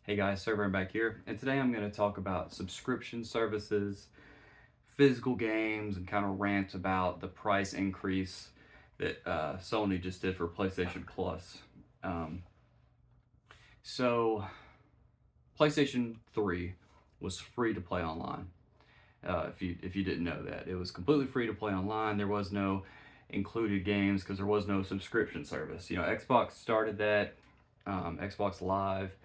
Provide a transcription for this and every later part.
Hey guys, SirVern back here, and today I'm going to talk about subscription services, physical games, and kind of rant about the price increase that Sony just did for PlayStation Plus. Um, so, PlayStation 3 was free to play online. If you didn't know that, it was completely free to play online. There was no included games because there was no subscription service. Xbox started that, Xbox Live.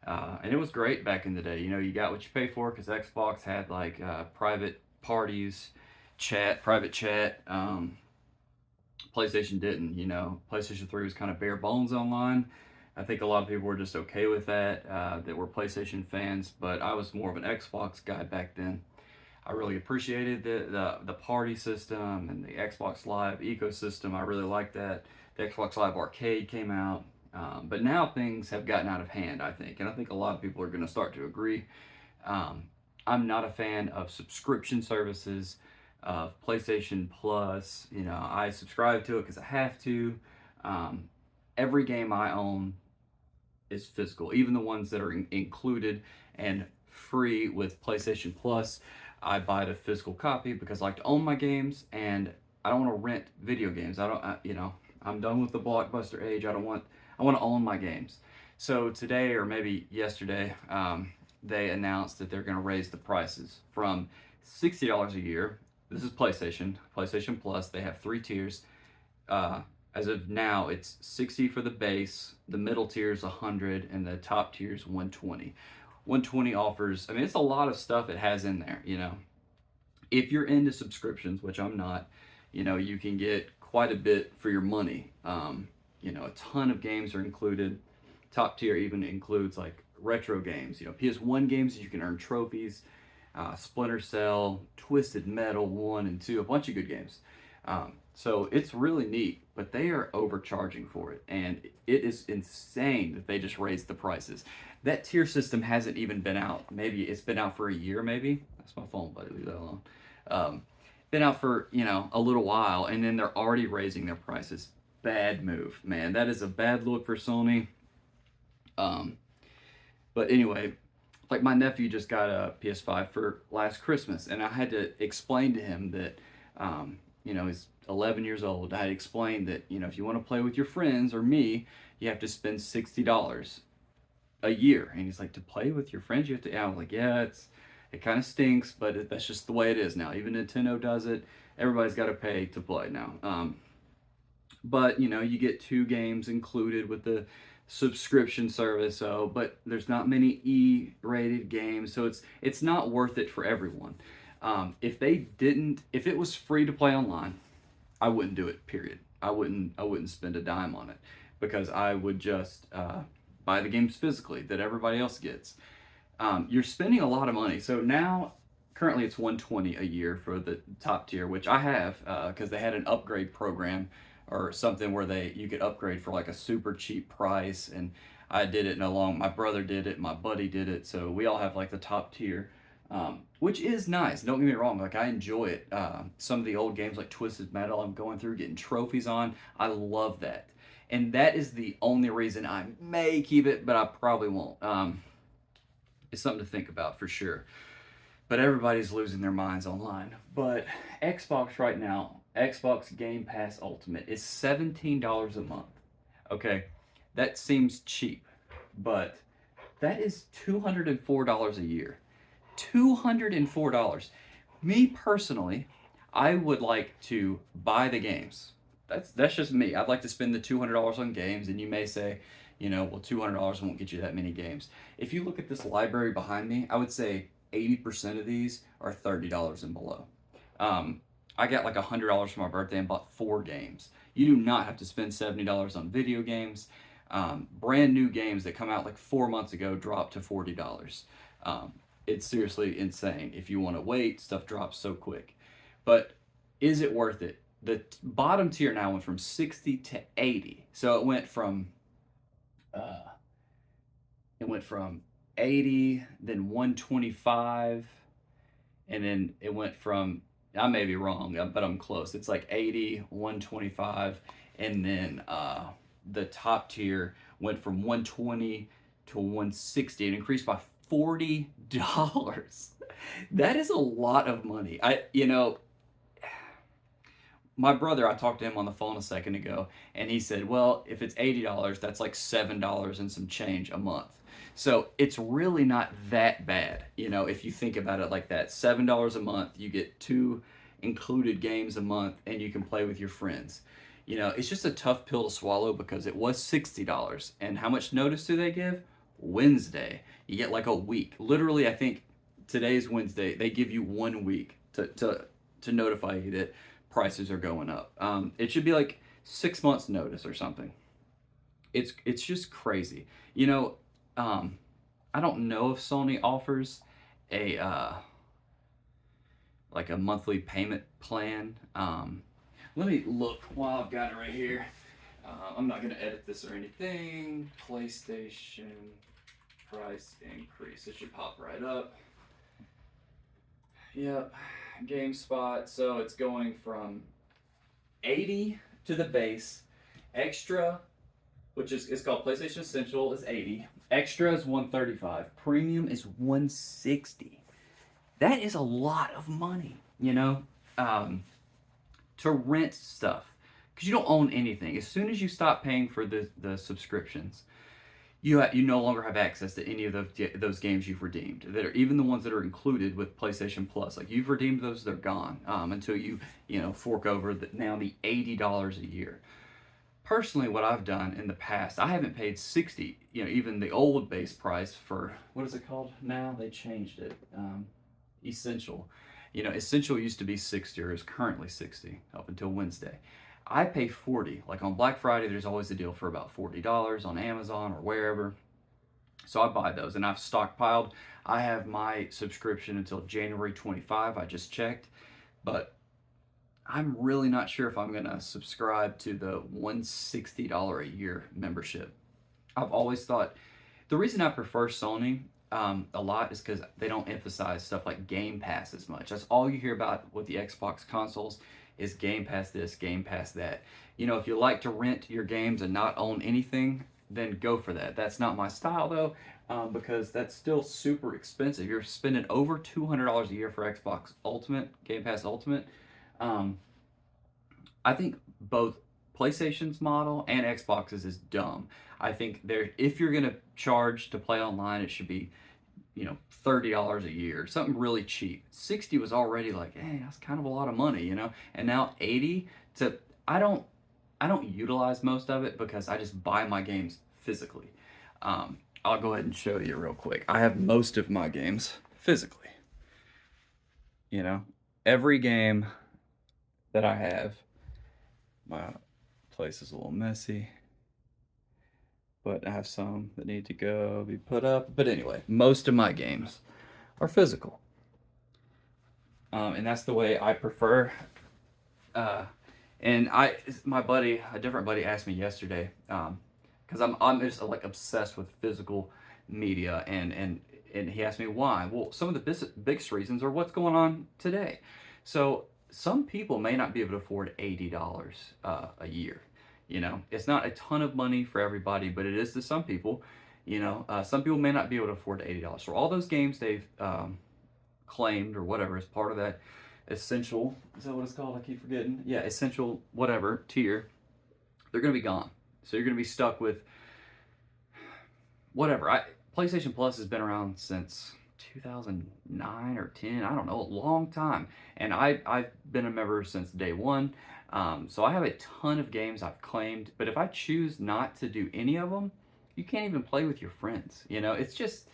And it was great back in the day. You got what you pay for because Xbox had like private parties, private chat. PlayStation didn't. PlayStation 3 was kind of bare bones online. I think a lot of people were just okay with that were PlayStation fans, but I was more of an Xbox guy back then. I really appreciated the party system and the Xbox Live ecosystem. I really liked that. The Xbox Live Arcade came out. But now things have gotten out of hand, I think, and I think a lot of people are going to start to agree. Um, I'm not a fan of subscription services, of PlayStation Plus. I subscribe to it because I have to. Um, every game I own is physical, even the ones that are included and free with PlayStation Plus. I buy the physical copy because I like to own my games, and I don't want to rent video games. I'm done with the blockbuster age. I want to own my games. So today, or maybe yesterday, they announced that they're going to raise the prices from $60 a year. This is PlayStation Plus. They have 3 tiers. As of now, it's 60 for the base, the middle tier is 100, and the top tier is 120. 120 offers, it's a lot of stuff it has in there. If you're into subscriptions, which I'm not, you can get quite a bit for your money. A ton of games are included. Top tier even includes like retro games. PS1 games, you can earn trophies. Splinter Cell, Twisted Metal 1 and 2, a bunch of good games. So it's really neat, but they are overcharging for it, and it is insane that they just raised the prices. That tier system hasn't even been out. Maybe it's been out for a year, maybe. That's my phone, buddy. Leave that alone. Been out for, a little while, and then they're already raising their prices. Bad move, man. That is a bad look for Sony. But anyway, like my nephew just got a PS5 for last Christmas, and I had to explain to him that, he's 11 years old. I had explained that, if you want to play with your friends or me, you have to spend $60 a year. And he's like, to play with your friends, you have to. Yeah, I was like, yeah, it kind of stinks, but that's just the way it is now. Even Nintendo does it. Everybody's got to pay to play now. But you get 2 games included with the subscription service. But there's not many E-rated games, so it's not worth it for everyone. If it was free to play online, I wouldn't do it. Period. I wouldn't spend a dime on it because I would just buy the games physically that everybody else gets. You're spending a lot of money. So now, currently, it's $120 a year for the top tier, which I have because they had an upgrade program or something where you could upgrade for like a super cheap price, and I did it. My brother did it, my buddy did it, so we all have like the top tier, which is nice. Don't get me wrong, like I enjoy it. Some of the old games like Twisted Metal, I'm going through getting trophies on. I love that, and that is the only reason I may keep it, but I probably won't. It's something to think about for sure. But everybody's losing their minds online. But Xbox right now, Xbox Game Pass Ultimate is $17 a month. Okay, that seems cheap, but that is $204 a year. $204. Me personally, I would like to buy the games. That's just me. I'd like to spend the $200 on games, and you may say, well, $200 won't get you that many games. If you look at this library behind me, I would say 80% of these are $30 and below. I got like $100 for my birthday and bought 4 games. You do not have to spend $70 on video games. Brand new games that come out like 4 months ago drop to $40. It's seriously insane. If you want to wait, stuff drops so quick. But is it worth it? The bottom tier now went from 60 to 80. So it went from 80, then 125, and then it went from, I may be wrong, but I'm close. It's like 80, 125, and then the top tier went from 120 to 160. It increased by $40. That is a lot of money. My brother, I talked to him on the phone a second ago, and he said, well, if it's $80, that's like $7 and some change a month. So it's really not that bad, if you think about it like that. $7 a month, you get 2 included games a month, and you can play with your friends. It's just a tough pill to swallow because it was $60. And how much notice do they give? Wednesday. You get like a week. Literally, I think today's Wednesday. They give you 1 week to notify you that prices are going up. It should be like 6 months notice or something. It's just crazy. I don't know if Sony offers a like a monthly payment plan. Let me look while I've got it right here. I'm not gonna edit this or anything. PlayStation price increase. It should pop right up. Yep, GameSpot. So it's going from 80 to the base. Extra, which is it's called PlayStation Essential, is 80. Extra is 135. Premium is 160. That is a lot of money, to rent stuff, because you don't own anything. As soon as you stop paying for the subscriptions, you no longer have access to any of those games you've redeemed. That are even the ones that are included with PlayStation Plus. Like you've redeemed those, they're gone until you fork over the $80 a year. Personally, what I've done in the past, I haven't paid 60. Even the old base price for what is it called now? They changed it. Essential. Essential used to be 60, or is currently 60 up until Wednesday. I pay 40. Like on Black Friday, there's always a deal for about $40 on Amazon or wherever. So I buy those, and I've stockpiled. I have my subscription until January 25. I just checked, but I'm really not sure if I'm gonna subscribe to the $160 a year membership. I've always thought the reason I prefer Sony a lot is because they don't emphasize stuff like Game Pass as much. That's all you hear about with the Xbox consoles is Game Pass this, Game Pass that. If you like to rent your games and not own anything, then go for that. That's not my style though, because that's still super expensive. You're spending over $200 a year for Xbox Ultimate, Game Pass Ultimate. I think both PlayStation's model and Xbox's is dumb. I think if you're gonna charge to play online, it should be, $30 a year, something really cheap. 60 was already like, hey, that's kind of a lot of money, And now 80 I don't utilize most of it because I just buy my games physically. I'll go ahead and show you real quick. I have most of my games physically. Every game that I have, my place is a little messy, but I have some that need to be put up. But anyway, most of my games are physical. And that's the way I prefer. And a different buddy asked me yesterday, because I'm just like obsessed with physical media, and he asked me why. Well, some of the biggest reasons are what's going on today. So some people may not be able to afford $80 a year. It's not a ton of money for everybody, but it is to some people. Some people may not be able to afford $80. So all those games they've claimed or whatever as part of that essential, is that what it's called? I keep forgetting. Yeah, essential whatever tier, they're going to be gone. So you're going to be stuck with whatever. PlayStation Plus has been around since 2009 or 10, I don't know, a long time. And I've been a member since day one. So I have a ton of games I've claimed, but if I choose not to do any of them, you can't even play with your friends. It's just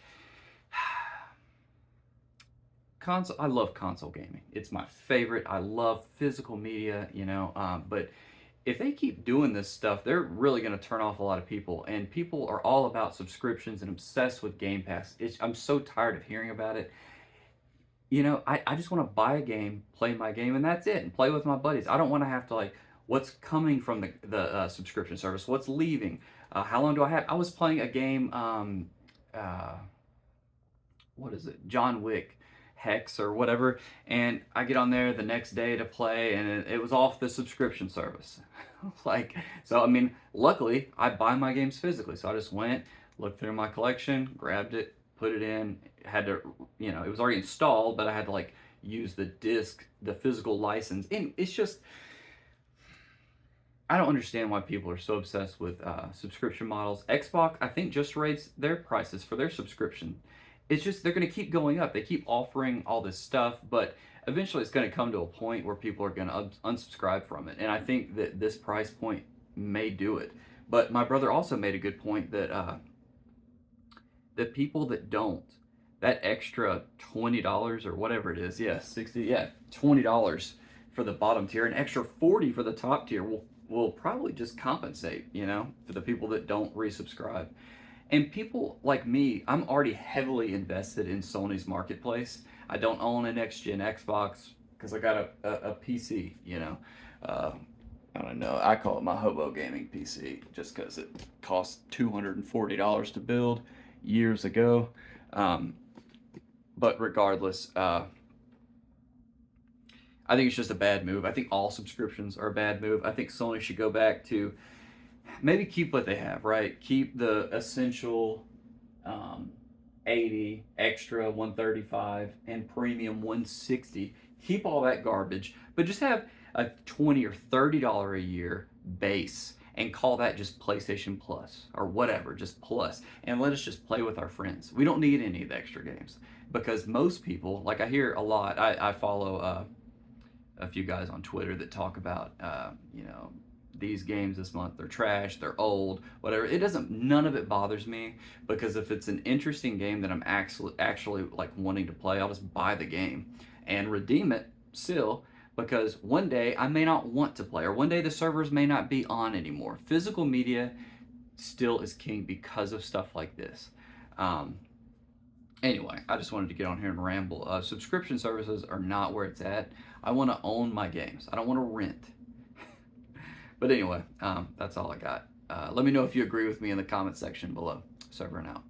console. I love console gaming. It's my favorite. I love physical media, but if they keep doing this stuff, they're really going to turn off a lot of people. And people are all about subscriptions and obsessed with Game Pass. I'm so tired of hearing about it. I just want to buy a game, play my game, and that's it, and play with my buddies. I don't want to have to, what's coming from the subscription service, what's leaving, how long do I have? I was playing a game, what is it, John Wick Hex or whatever, and I get on there the next day to play, and it was off the subscription service. Luckily, I buy my games physically, so I just went, looked through my collection, grabbed it, put it in, had to, it was already installed, but I had to like use the disc, the physical license. And it's just, I don't understand why people are so obsessed with subscription models. Xbox, I think, just raised their prices for their subscription. It's just they're going to keep going up. They keep offering all this stuff, but eventually it's going to come to a point where people are going to unsubscribe from it. And I think that this price point may do it. But my brother also made a good point that the people that don't, that extra $20 or whatever it is, yeah, 60, yeah, $20 for the bottom tier, an extra 40 for the top tier will probably just compensate, for the people that don't resubscribe. And people like me, I'm already heavily invested in Sony's marketplace. I don't own a next gen Xbox because I got a PC, I don't know. I call it my hobo gaming PC just because it cost $240 to build years ago. But regardless, I think it's just a bad move. I think all subscriptions are a bad move. I think Sony should go back to maybe keep what they have, right? Keep the essential 80, extra 135, and premium 160. Keep all that garbage, but just have a $20 or $30 a year base and call that just PlayStation Plus or whatever, just Plus, and let us just play with our friends. We don't need any of the extra games because most people, like I hear a lot, I follow a few guys on Twitter that talk about, these games this month, they're trash, they're old, whatever. None of it bothers me because if it's an interesting game that I'm actually like wanting to play, I'll just buy the game and redeem it still because one day I may not want to play or one day the servers may not be on anymore. Physical media still is king because of stuff like this. Anyway, I just wanted to get on here and ramble. Subscription services are not where it's at. I want to own my games. I don't want to rent. But anyway, that's all I got. Let me know if you agree with me in the comment section below. SirVern out.